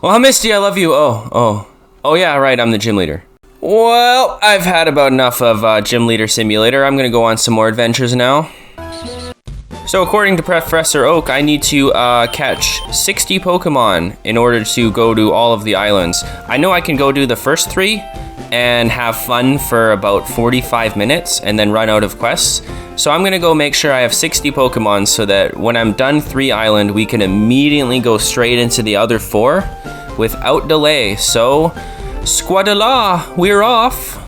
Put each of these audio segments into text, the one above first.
Oh, Misty, I love you. Oh yeah, right, I'm the gym leader. Well, I've had about enough of Gym Leader Simulator. I'm gonna go on some more adventures now. So according to Professor Oak, I need to catch 60 Pokemon in order to go to all of the islands. I know I can go do the first 3 and have fun for about 45 minutes and then run out of quests. So I'm gonna go make sure I have 60 Pokemon so that when I'm done 3 Island, we can immediately go straight into the other 4 without delay. So, squadala, we're off.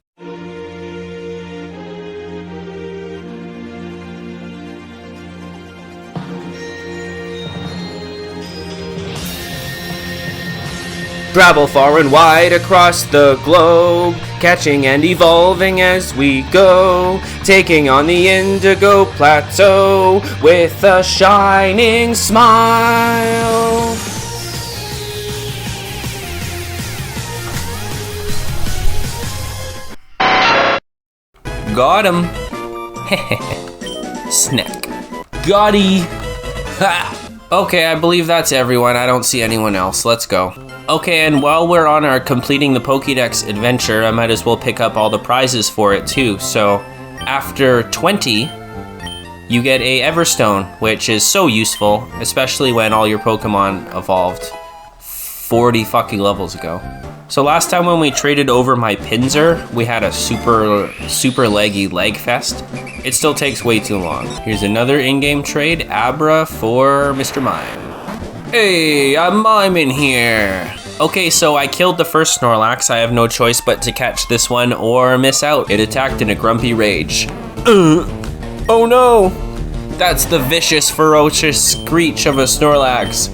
Travel far and wide across the globe, catching and evolving as we go, taking on the Indigo Plateau with a shining smile. Got him. Snack. Gotty. Ha! Okay, I believe that's everyone. I don't see anyone else. Let's go. Okay, and while we're on our completing the Pokédex adventure, I might as well pick up all the prizes for it too. So, after 20, you get a Everstone, which is so useful, especially when all your Pokemon evolved 40 fucking levels ago. So last time when we traded over my Pinsir, we had a super leggy leg fest. It still takes way too long. Here's another in-game trade, Abra for Mr. Mime. Hey, I'm Mime here. Okay, so I killed the first Snorlax. I have no choice but to catch this one or miss out. It attacked in a grumpy rage. Oh no! That's the vicious, ferocious screech of a Snorlax.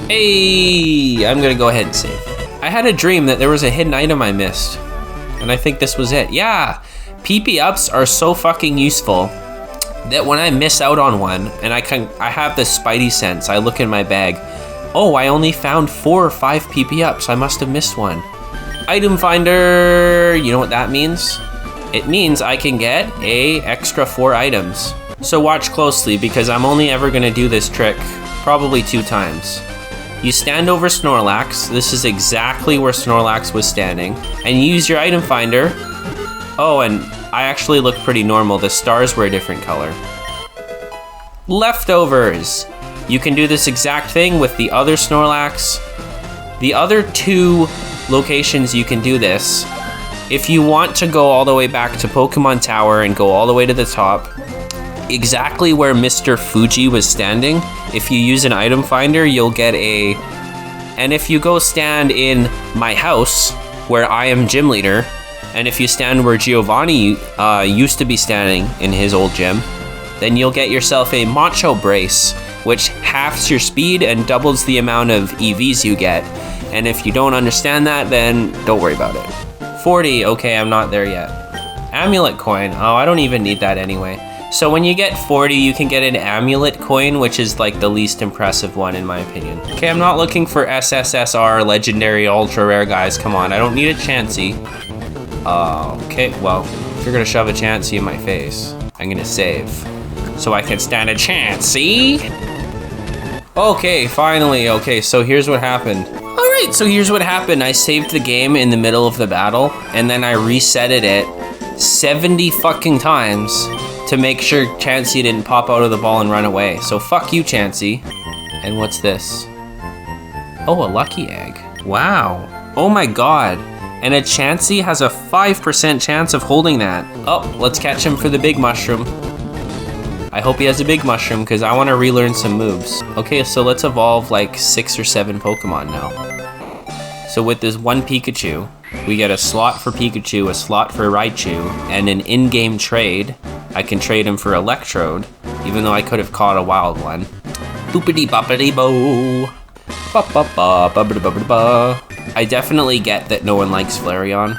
Hey, I'm gonna go ahead and save. I had a dream that there was a hidden item I missed, and I think this was it. Yeah, PP ups are so fucking useful that when I miss out on one, and I have this spidey sense, I look in my bag, oh, I only found 4 or 5 PP ups, I must have missed one. Item finder, you know what that means? It means I can get a extra 4 items. So watch closely, because I'm only ever gonna do this trick probably 2 times. You stand over Snorlax, this is exactly where Snorlax was standing, and you use your item finder. Oh, and I actually look pretty normal, the stars were a different color. Leftovers! You can do this exact thing with the other Snorlax. The other 2 locations you can do this, if you want to go all the way back to Pokemon Tower and go all the way to the top, exactly where Mr. Fuji was standing, if you use an item finder, you'll get a... And if you go stand in my house, where I am gym leader, and if you stand where Giovanni used to be standing in his old gym, then you'll get yourself a Macho Brace, which halves your speed and doubles the amount of EVs you get. And if you don't understand that, then don't worry about it. 40, okay, I'm not there yet. Amulet coin, oh, I don't even need that anyway. So when you get 40, you can get an amulet coin, which is like the least impressive one in my opinion. Okay, I'm not looking for SSSR, legendary, ultra rare guys, come on, I don't need a Chansey. Okay, well, if you're gonna shove a Chansey in my face, I'm gonna save. So I can stand a chance, see? Okay, finally, okay, so here's what happened. Alright, so here's what happened. I saved the game in the middle of the battle, and then I resetted it 70 fucking times to make sure Chansey didn't pop out of the ball and run away. So fuck you, Chansey. And what's this? Oh, a lucky egg. Wow. Oh my god. And a Chansey has a 5% chance of holding that. Oh, let's catch him for the big mushroom. I hope he has a big mushroom because I want to relearn some moves. Okay, so let's evolve like 6 or 7 Pokemon now. So with this one Pikachu, we get a slot for Pikachu, a slot for Raichu, and an in-game trade. I can trade him for Electrode, even though I could have caught a wild one. Boopity-boppity-bo. Ba-ba-ba-ba-ba-ba-ba. I definitely get that no one likes Flareon.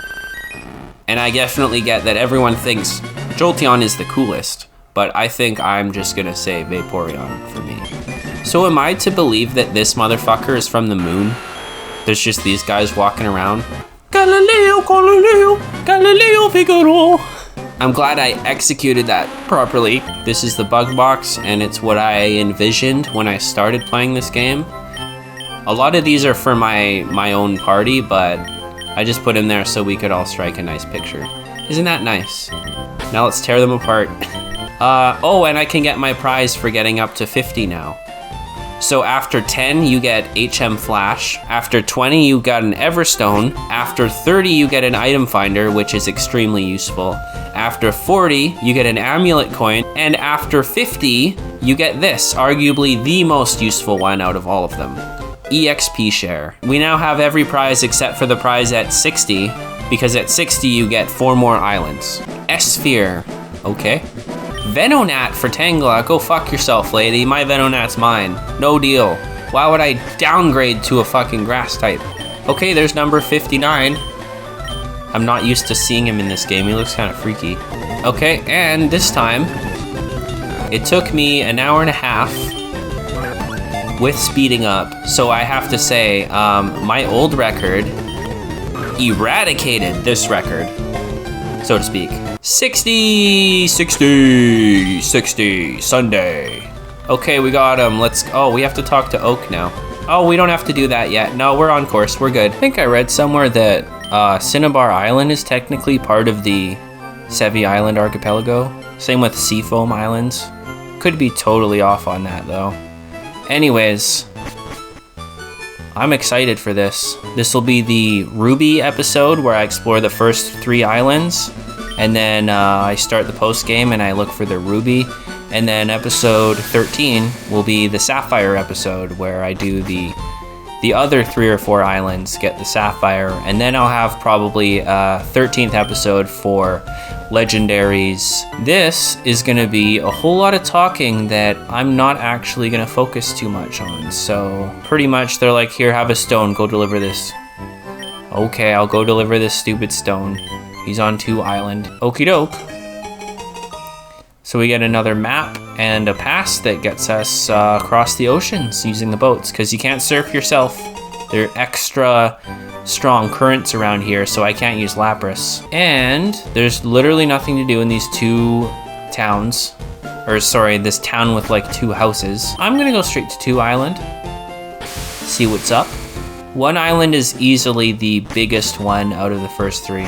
And I definitely get that everyone thinks Jolteon is the coolest, but I think I'm just gonna say Vaporeon for me. So am I to believe that this motherfucker is from the moon? There's just these guys walking around. Galileo, Galileo, Galileo Figaro. I'm glad I executed that properly. This is the bug box, and it's what I envisioned when I started playing this game. A lot of these are for my own party, but I just put them there so we could all strike a nice picture. Isn't that nice? Now let's tear them apart. Oh, and I can get my prize for getting up to 50 now. So after 10, you get HM Flash. After 20, you got an Everstone. After 30, you get an item finder, which is extremely useful. After 40, you get an amulet coin. And after 50, you get this, arguably the most useful one out of all of them. EXP share. We now have every prize except for the prize at 60, because at 60, you get 4 more islands. S-Sphere. Okay. Venonat for Tangela. Go fuck yourself, lady. My Venonat's mine. No deal. Why would I downgrade to a fucking grass type? Okay, there's number 59. I'm not used to seeing him in this game. He looks kind of freaky. Okay, and this time, it took me an hour and a half with speeding up. So I have to say, my old record eradicated this record, so to speak. 60, Sunday. Okay, we got him. Oh, we have to talk to Oak now. Oh, we don't have to do that yet. No, we're on course. We're good. I think I read somewhere that Cinnabar Island is technically part of the Sevi Island archipelago. Same with Seafoam Islands. Could be totally off on that, though. Anyways, I'm excited for this. This will be the Ruby episode where I explore the first 3 islands. And then I start the post game and I look for the Ruby. And then episode 13 will be the Sapphire episode where I do the other 3 or 4 islands, get the Sapphire. And then I'll have probably a 13th episode for Legendaries. This is going to be a whole lot of talking that I'm not actually going to focus too much on. So pretty much they're like, here, have a stone, go deliver this. Okay, I'll go deliver this stupid stone. He's on 2 island. Okie doke. So we get another map and a pass that gets us across the oceans using the boats, because you can't surf yourself. There are extra strong currents around here, so I can't use Lapras. And there's literally nothing to do in these 2 towns. Or sorry, this town with like 2 houses. I'm gonna go straight to 2 island. See what's up. 1 island is easily the biggest one out of the first 3.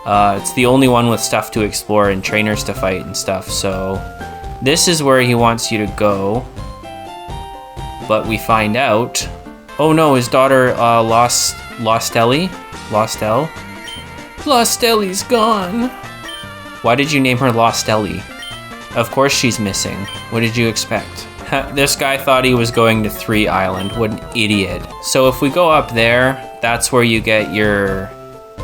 It's the only one with stuff to explore and trainers to fight and stuff, so this is where he wants you to go. But we find out, oh no, his daughter Lostelli's gone. Why did you name her Lostelli? Of course she's missing. What did you expect? This guy thought he was going to 3 island. What an idiot. So if we go up there, that's where you get your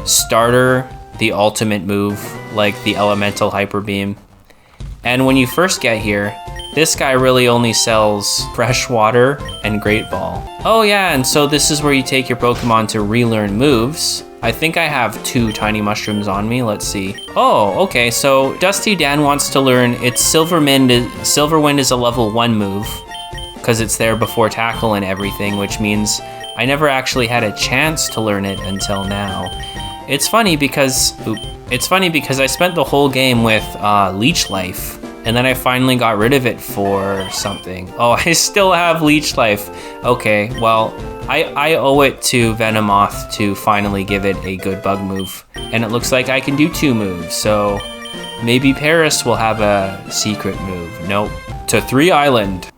starter, the ultimate move, like the elemental hyper beam. And when you first get here, this guy really only sells fresh water and great ball. Oh yeah, and so this is where you take your Pokemon to relearn moves. I think I have 2 tiny mushrooms on me. Let's see. Oh, okay, so Dusty Dan wants to learn its Silverwind is a level 1 move, because it's there before tackle and everything, which means I never actually had a chance to learn it until now. It's funny because I spent the whole game with Leech Life, and then I finally got rid of it for something. Oh, I still have Leech Life. Okay, well, I owe it to Venomoth to finally give it a good bug move. And it looks like I can do 2 moves, so maybe Paris will have a secret move. Nope. To 3 Island.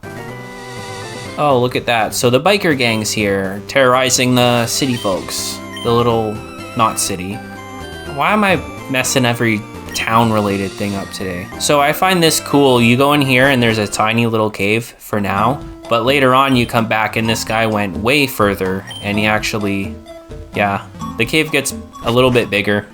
Oh, look at that. So the biker gang's here, terrorizing the city folks. The little... not city. Why am I messing every town-related thing up today? So I find this cool. You go in here and there's a tiny little cave for now, but later on you come back and this guy went way further and he actually, yeah, the cave gets a little bit bigger.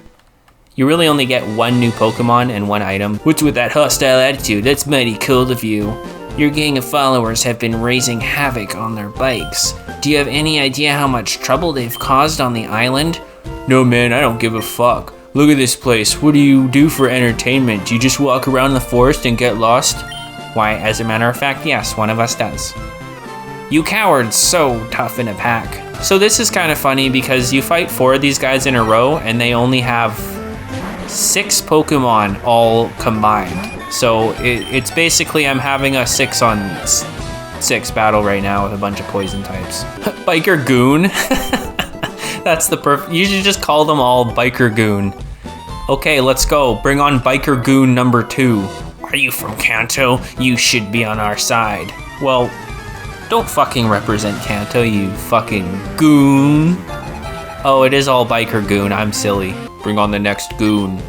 You really only get 1 new Pokemon and 1 item. What's with that hostile attitude? That's mighty cool of you. Your gang of followers have been raising havoc on their bikes. Do you have any idea how much trouble they've caused on the island? No man, I don't give a fuck. Look at this place. What do you do for entertainment? Do you just walk around the forest and get lost? Why, as a matter of fact, yes, one of us does. You cowards, so tough in a pack. So this is kind of funny because you fight 4 of these guys in a row and they only have 6 Pokemon all combined. So it's basically I'm having a 6 on 6 battle right now with a bunch of poison types. Biker Goon. That's the perfect. You should just call them all Biker Goon. Okay, let's go. Bring on Biker Goon number 2. Are you from Kanto? You should be on our side. Well, don't fucking represent Kanto, you fucking goon. Oh, it is all Biker Goon. I'm silly. Bring on the next goon. ...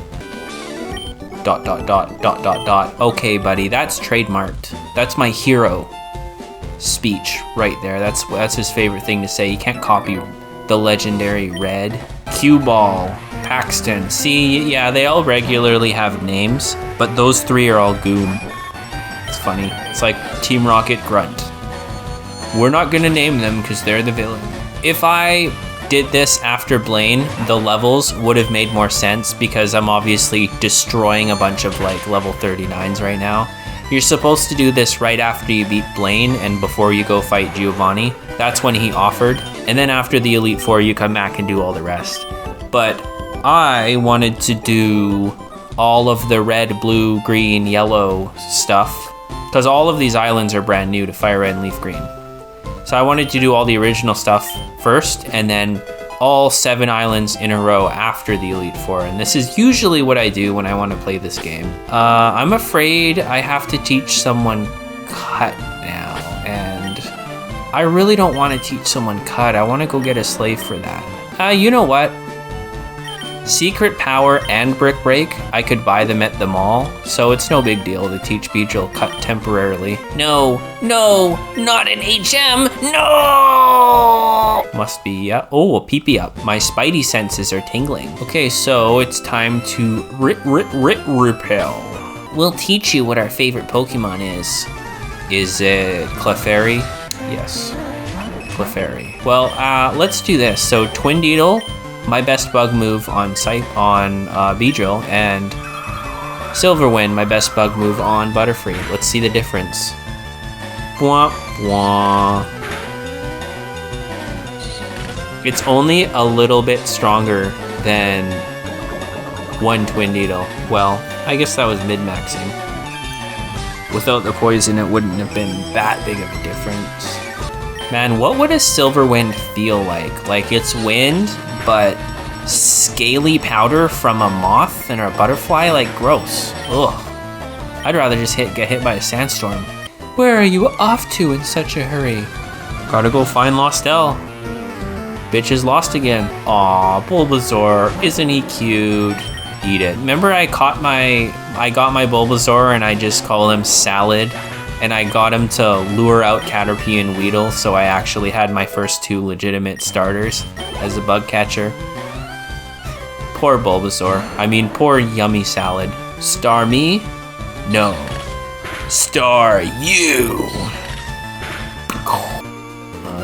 Okay, buddy, that's trademarked. That's my hero speech right there. That's his favorite thing to say. You can't copy the legendary Red. Cue Ball, Paxton. See, yeah, they all regularly have names, but those 3 are all goon. It's funny. It's like Team Rocket Grunt. We're not gonna name them because they're the villain. If I did this after Blaine, the levels would have made more sense because I'm obviously destroying a bunch of like level 39s right now. You're supposed to do this right after you beat Blaine and before you go fight Giovanni. That's when he offered. And then after the Elite Four, you come back and do all the rest. But I wanted to do all of the red, blue, green, yellow stuff because all of these islands are brand new to FireRed and Leaf Green. So I wanted to do all the original stuff first and then all 7 islands in a row after the Elite Four. And this is usually what I do when I want to play this game. I'm afraid I have to teach someone cut now. And I really don't want to teach someone cut. I want to go get a slave for that. You know what? Secret Power and Brick Break, I could buy them at the mall, so it's no big deal to teach Beedrill cut temporarily. No, not an HM, no! Must be, oh, a pee-pee up. My spidey senses are tingling. Okay, so it's time to repel. We'll teach you what our favorite Pokemon is. Is it Clefairy? Yes, Clefairy. Well, let's do this. So Twindeedle, my best bug move on Beedrill, and Silverwind, my best bug move on Butterfree. Let's see the difference. Bwah, bwah. It's only a little bit stronger than one Twindeedle. Well, I guess that was mid-maxing. Without the poison, it wouldn't have been that big of a difference. Man, what would a Silverwind feel like? Like it's wind, but scaly powder from a moth and a butterfly? Like, gross. Ugh. I'd rather just get hit by a sandstorm. Where are you off to in such a hurry? Gotta go find Lostel. Bitch is lost again. Aw, Bulbasaur, isn't he cute? Eat it. Remember I got my Bulbasaur and I just call him Salad? And I got him to lure out Caterpie and Weedle, so I actually had my first 2 legitimate starters as a bug catcher. Poor Bulbasaur. I mean, poor Yummy Salad. Star me? No. Star you!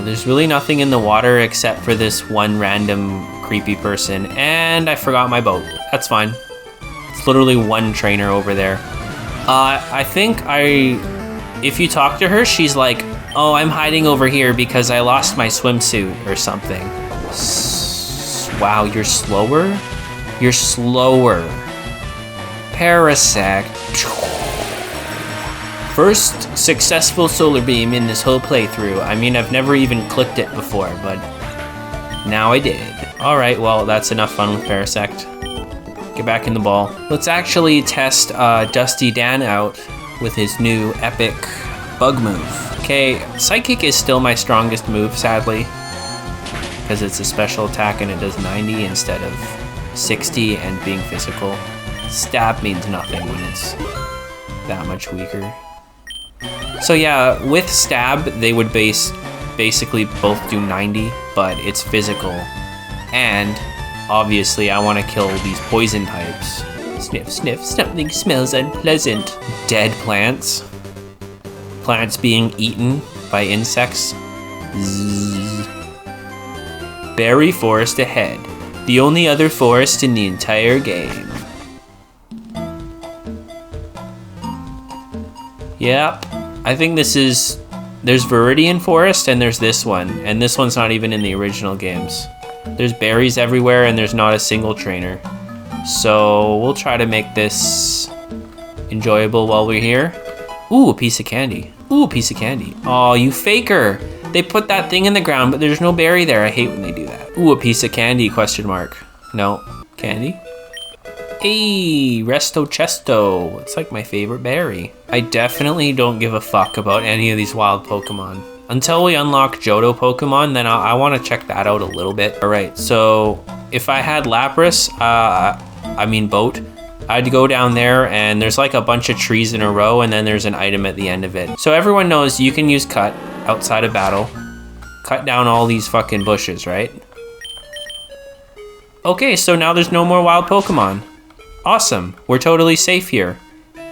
There's really nothing in the water except for this one random creepy person, and I forgot my boat. That's fine. It's literally one trainer over there. I think if you talk to her, she's like, oh, I'm hiding over here because I lost my swimsuit or something. Wow, you're slower? You're slower. Parasect. First successful solar beam in this whole playthrough. I mean, I've never even clicked it before, but now I did. All right, well, that's enough fun with Parasect. Get back in the ball. Let's actually test Dusty Dan out with his new epic bug move. Okay, Psychic is still my strongest move, sadly, because it's a special attack and it does 90 instead of 60 and being physical. Stab means nothing when it's that much weaker. So yeah, with Stab, they would basically both do 90, but it's physical. And obviously I want to kill these poison types. Sniff, sniff, something smells unpleasant. Dead plants. Plants being eaten by insects. Zzz. Berry forest ahead. The only other forest in the entire game. Yep. I think this is... There's Viridian Forest and there's this one. And this one's not even in the original games. There's berries everywhere and there's not a single trainer. So we'll try to make this enjoyable while we're here. Ooh, a piece of candy. Ooh, a piece of candy. Oh, you faker. They put that thing in the ground, but there's no berry there. I hate when they do that. Ooh, a piece of candy, question mark. No, candy. Hey, Resto Chesto. It's like my favorite berry. I definitely don't give a fuck about any of these wild Pokemon. Until we unlock Johto Pokemon, then I want to check that out a little bit. All right, so if I had Lapras, Boat, I'd go down there and there's like a bunch of trees in a row and then there's an item at the end of it. So everyone knows you can use cut outside of battle. Cut down all these fucking bushes, right? Okay, so now there's no more wild Pokemon. Awesome, we're totally safe here.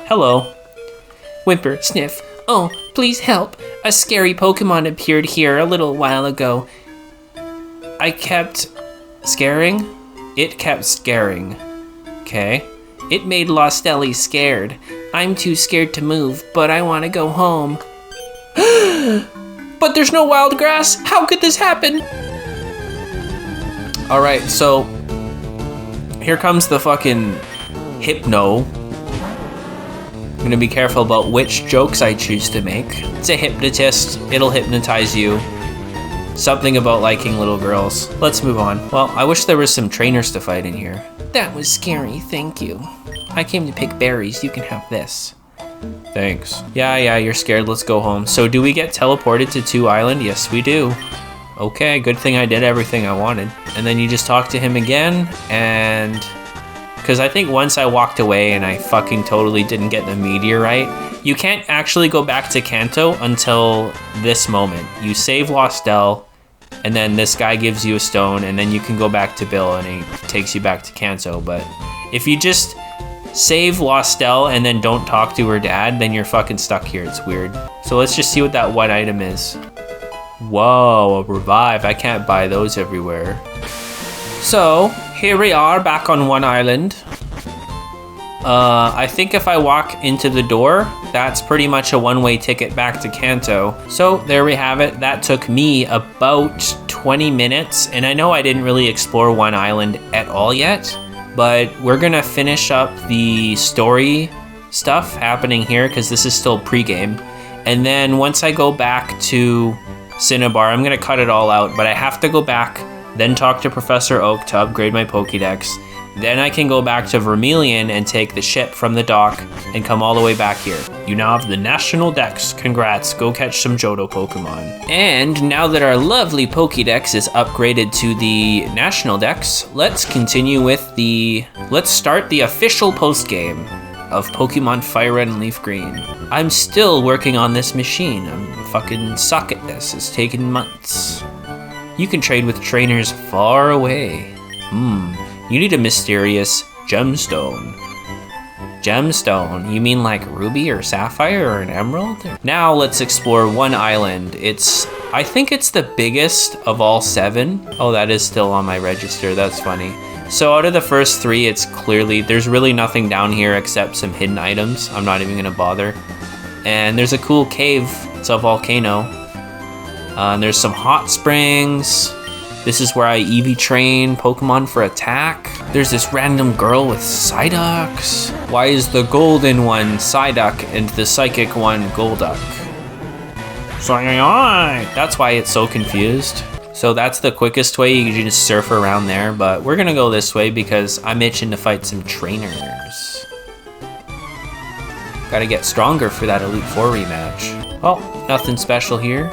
Hello. Whimper, sniff. Oh, please help. A scary Pokemon appeared here a little while ago. It kept scaring. Okay. It made Lost Ellie scared. I'm too scared to move, but I want to go home. But there's no wild grass. How could this happen? All right, so here comes the fucking Hypno. I'm gonna be careful about which jokes I choose to make. It's a hypnotist. It'll hypnotize you. Something about liking little girls. Let's move on. Well, I wish there was some trainers to fight in here. That was scary, thank you. I came to pick berries. You can have this. Thanks. Yeah, you're scared. Let's go home. So do we get teleported to 2 Island? Yes, we do. Okay, good thing I did everything I wanted. And then you just talk to him again, and... because I think once I walked away and I fucking totally didn't get the meteorite, you can't actually go back to Kanto until this moment. You save Lostel, and then this guy gives you a stone, and then you can go back to Bill and he takes you back to Kanto. But if you just save Lostel and then don't talk to her dad, then you're fucking stuck here. It's weird. So let's just see what that one item is. Whoa, a revive. I can't buy those everywhere. So, here we are back on 1 Island. I think if I walk into the door, that's pretty much a one-way ticket back to Kanto. So there we have it. That took me about 20 minutes. And I know I didn't really explore 1 Island at all yet, but we're gonna finish up the story stuff happening here because this is still pre-game. And then once I go back to Cinnabar, I'm gonna cut it all out, but I have to go back, then talk to Professor Oak to upgrade my Pokédex. Then I can go back to Vermilion and take the ship from the dock and come all the way back here. You now have the National Dex. Congrats, go catch some Johto Pokemon. And now that our lovely Pokédex is upgraded to the National Dex, let's continue with let's start the official post-game of Pokemon FireRed and Leaf Green. I'm still working on this machine. I'm fucking suck at this. It's taken months. You can trade with trainers far away. You need a mysterious gemstone. Gemstone? You mean like ruby or sapphire or an emerald? Now let's explore 1 Island. I think it's the biggest of all 7. Oh, that is still on my register. That's funny. So out of the first 3, it's clearly, there's really nothing down here except some hidden items. I'm not even gonna bother. And there's a cool cave. It's a volcano. And there's some hot springs. This is where I EV train Pokemon for attack. There's this random girl with Psyducks. Why is the golden one Psyduck and the psychic one Golduck? That's why it's so confused. So that's the quickest way. You can just surf around there, but we're gonna go this way because I'm itching to fight some trainers. Gotta get stronger for that Elite Four rematch. Well, nothing special here.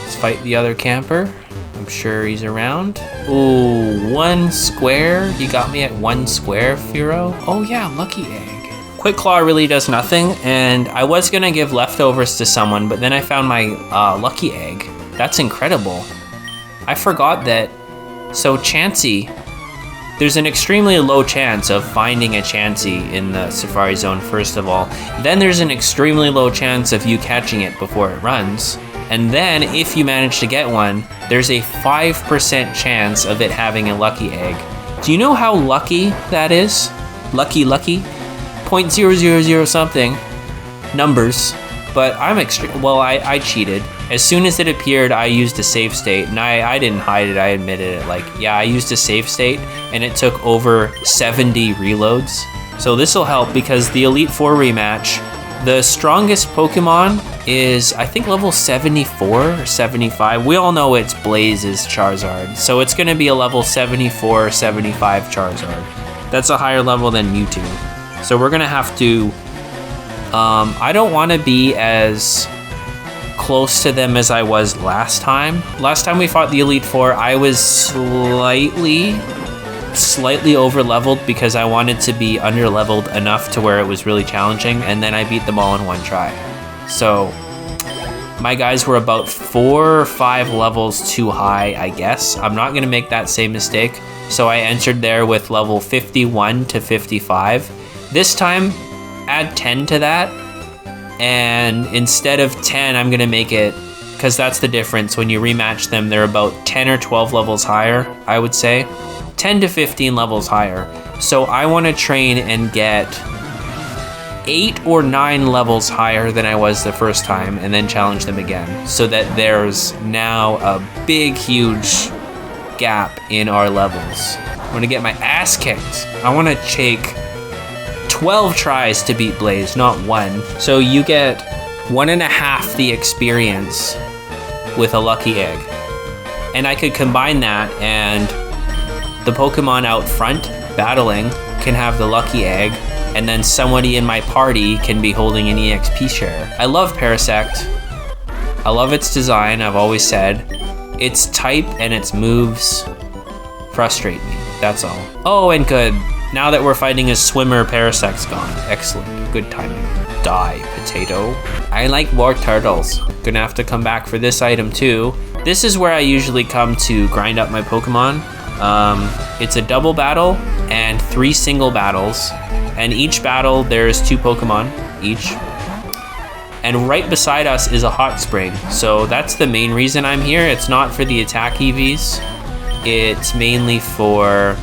Let's fight the other camper. I'm sure he's around. Ooh, 1 square. You got me at 1 square, Firo. Oh yeah, Lucky Egg. Quick Claw really does nothing, and I was gonna give leftovers to someone, but then I found my Lucky Egg. That's incredible. I forgot that. So Chansey, there's an extremely low chance of finding a Chansey in the Safari Zone, first of all. Then there's an extremely low chance of you catching it before it runs. And then if you manage to get one, there's a 5% chance of it having a Lucky Egg. Do you know how lucky that is? Lucky. 0.000 something. Numbers. But I'm I cheated. As soon as it appeared, I used a save state, and I didn't hide it, I admitted it. Like, yeah, I used a save state, and it took over 70 reloads. So this will help because the Elite Four rematch, The strongest Pokemon is, I think, level 74 or 75. We all know it's Blaze's Charizard, so it's going to be a level 74 or 75 Charizard. That's a higher level than Mewtwo. So we're going to have to... I don't want to be as close to them as I was last time. Last time we fought the Elite Four, I was slightly over leveled because I wanted to be under leveled enough to where it was really challenging, and then I beat them all in one try. So my guys were about 4 or 5 levels too high, I guess. I'm not gonna make that same mistake. So I entered there with level 51 to 55. This time, add 10 to that, and instead of 10, I'm gonna make it, because that's the difference. When you rematch them, they're about 10 or 12 levels higher, I would say. 10 to 15 levels higher. So I want to train and get 8 or 9 levels higher than I was the first time, and then challenge them again, so that there's now a big, huge gap in our levels. I want to get my ass kicked. I want to take 12 tries to beat Blaze, not 1. So you get 1.5 the experience with a lucky egg. And I could combine that, and the Pokemon out front battling can have the lucky egg, and then somebody in my party can be holding an EXP share. I love Parasect. I love its design, I've always said. Its type and its moves frustrate me, that's all. Oh, and good. Now that we're fighting a swimmer, Parasect's gone. Excellent, good timing. Die, potato. I like more turtles. Gonna have to come back for this item too. This is where I usually come to grind up my Pokemon. It's a double battle and 3 single battles, and each battle there's 2 Pokemon each, and right beside us is a hot spring. So that's the main reason I'm here. It's not for the attack EVs, it's mainly for,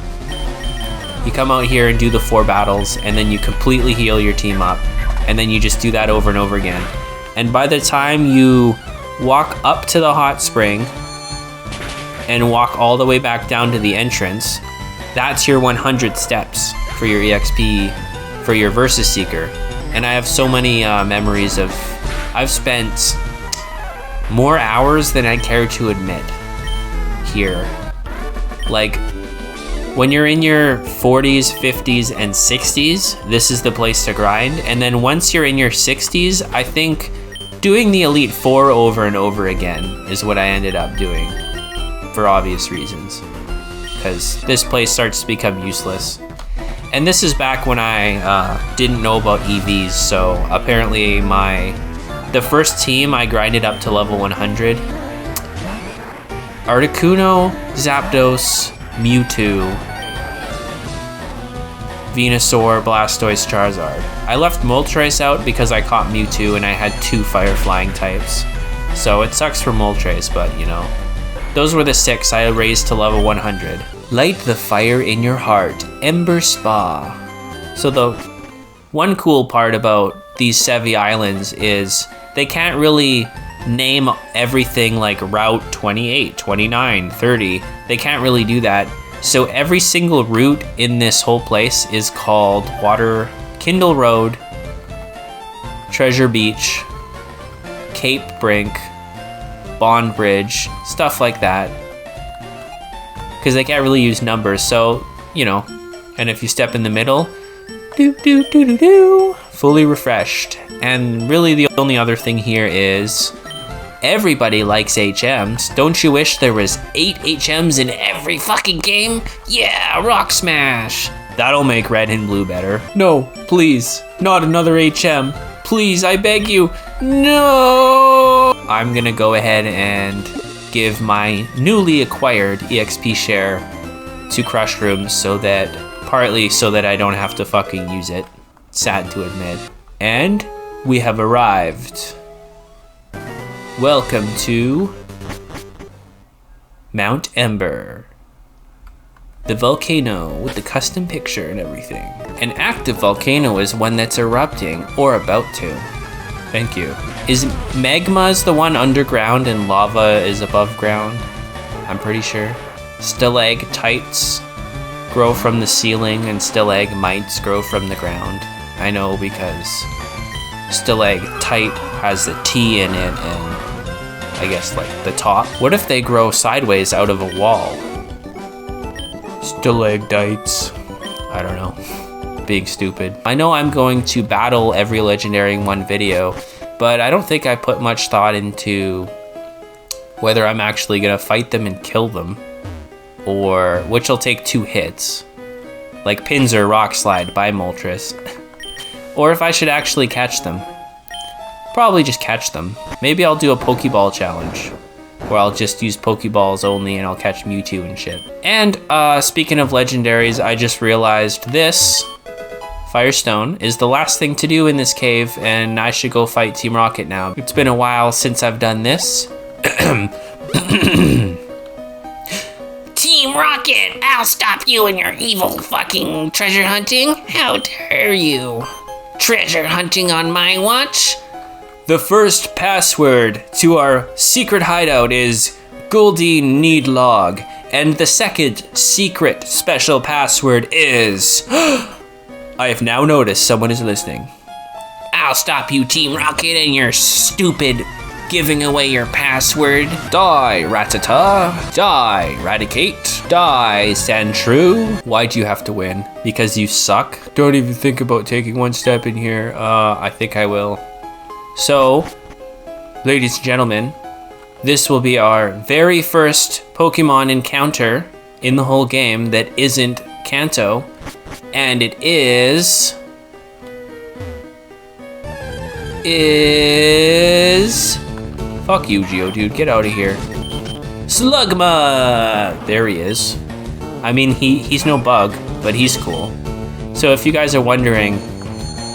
you come out here and do the 4 battles, and then you completely heal your team up, and then you just do that over and over again. And by the time you walk up to the hot spring and walk all the way back down to the entrance, that's your 100 steps for your EXP for your Versus Seeker. And I have so many memories of, I've spent more hours than I care to admit here. Like, when you're in your 40s, 50s, and 60s, this is the place to grind. And then once you're in your 60s, I think doing the Elite Four over and over again is what I ended up doing, for obvious reasons, because this place starts to become useless. And this is back when I didn't know about EVs, so apparently the first team I grinded up to level 100. Articuno, Zapdos, Mewtwo, Venusaur, Blastoise, Charizard. I left Moltres out because I caught Mewtwo and I had 2 Fire Flying types. So it sucks for Moltres, but you know. Those were the 6 I raised to level 100. Light the fire in your heart, Ember Spa. So the one cool part about these Sevi Islands is they can't really name everything like Route 28, 29, 30. They can't really do that. So every single route in this whole place is called Kindle Road, Treasure Beach, Cape Brink, Bond Bridge, stuff like that. Because they can't really use numbers, so, you know. And if you step in the middle, fully refreshed. And really the only other thing here is, everybody likes HMs. Don't you wish there was 8 HMs in every fucking game? Yeah, Rock Smash! That'll make Red and Blue better. No, please, not another HM. Please, I beg you, no! I'm gonna go ahead and give my newly acquired EXP share to Crush Rooms partly so that I don't have to fucking use it. Sad to admit. And we have arrived. Welcome to Mount Ember. The volcano with the custom picture and everything. An active volcano is one that's erupting or about to. Thank you. Is magma's the one underground and lava is above ground? I'm pretty sure. Stalactites grow from the ceiling and stalagmites grow from the ground. I know because Stalactite has the T in it, and I guess like the top. What if they grow sideways out of a wall? Stalagmites. I don't know. Being stupid. I know I'm going to battle every legendary in one video, but I don't think I put much thought into whether I'm actually gonna fight them and kill them, or which will take 2 hits, like Pinsir Rock Slide by Moltres, or if I should actually catch them. Probably just catch them. Maybe I'll do a Pokeball challenge, where I'll just use Pokeballs only and I'll catch Mewtwo and shit. And speaking of legendaries, I just realized this Firestone is the last thing to do in this cave, and I should go fight Team Rocket now. It's been a while since I've done this. Team Rocket, I'll stop you and your evil fucking treasure hunting. How dare you? Treasure hunting on my watch? The first password to our secret hideout is Goldie Needlog, and the second secret special password is... I have now noticed someone is listening. I'll stop you, Team Rocket, and your stupid giving away your password. Die, Rattata. Die, Raticate. Die, Sandshrew. Why do you have to win? Because you suck? Don't even think about taking one step in here. I think I will. So, ladies and gentlemen, this will be our very first Pokemon encounter in the whole game that isn't Kanto, and it is fuck you, Geodude, get out of here. Slugma! There he is. I mean, he's no bug, but he's cool. So if you guys are wondering,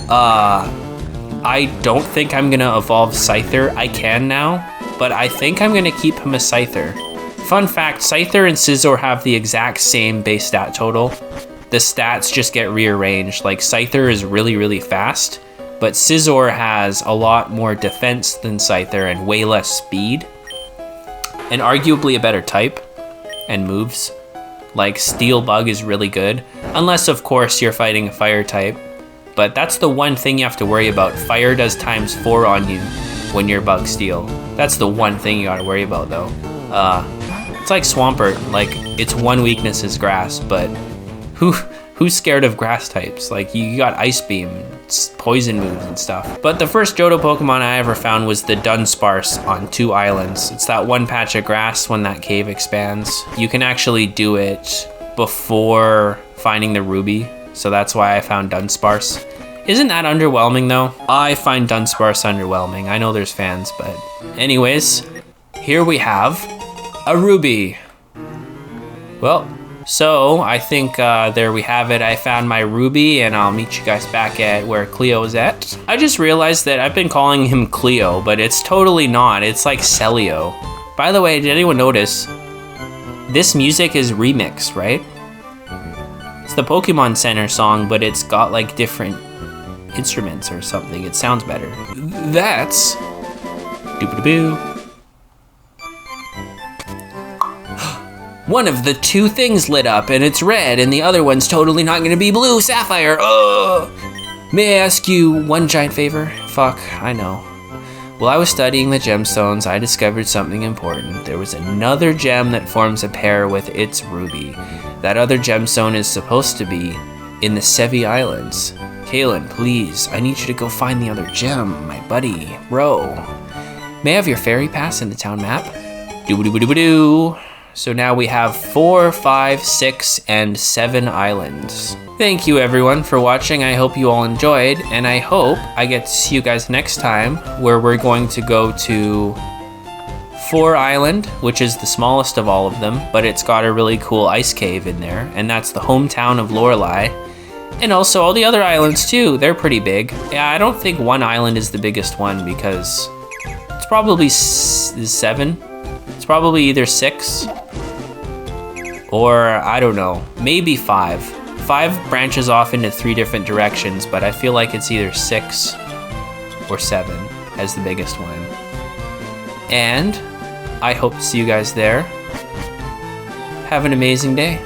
I don't think I'm gonna evolve Scyther. I can now, but I think I'm gonna keep him a Scyther. Fun fact, Scyther and Scizor have the exact same base stat total. The stats just get rearranged. Like, Scyther is really, really fast, but Scizor has a lot more defense than Scyther and way less speed, and arguably a better type and moves. Like, Steel Bug is really good, unless of course you're fighting a fire type. But that's the one thing you have to worry about. Fire does ×4 on you when you're Bug Steel. That's the one thing you gotta worry about though. It's like Swampert, like its one weakness is grass, but who's scared of grass types? Like, you got Ice Beam, poison moves and stuff. But the first Johto Pokemon I ever found was the Dunsparce on 2 islands. It's that one patch of grass when that cave expands. You can actually do it before finding the Ruby, so that's why I found Dunsparce. Isn't that underwhelming though? I find Dunsparce underwhelming. I know there's fans, but anyways, here we have a Ruby. Well, so I think there we have it. I found my Ruby, and I'll meet you guys back at where Cleo's at. I just realized that I've been calling him Cleo, but it's totally not. It's like Celio. By the way, did anyone notice? This music is remixed, right? It's the Pokemon Center song, but it's got like different instruments or something. It sounds better. That's doop-a-doo. One of the 2 things lit up and it's red, and the other one's totally not gonna be blue. Sapphire. Ugh. May I ask you one giant favor? Fuck, I know. While I was studying the gemstones, I discovered something important. There was another gem that forms a pair with its ruby. That other gemstone is supposed to be in the Sevi Islands. Kalen, please, I need you to go find the other gem, my buddy, bro. May I have your fairy pass in the town map? Doo-doo-doo-doo-doo. So now we have 4, 5, 6, and 7 islands. Thank you everyone for watching. I hope you all enjoyed, and I hope I get to see you guys next time, where we're going to go to 4 Island, which is the smallest of all of them, but it's got a really cool ice cave in there, and that's the hometown of Lorelei. And also all the other islands too, they're pretty big. Yeah, I don't think one island is the biggest one, because it's probably 7. It's probably either 6 or I don't know, maybe 5. 5 branches off into 3 different directions, but I feel like it's either 6 or 7 as the biggest one. And I hope to see you guys there. Have an amazing day.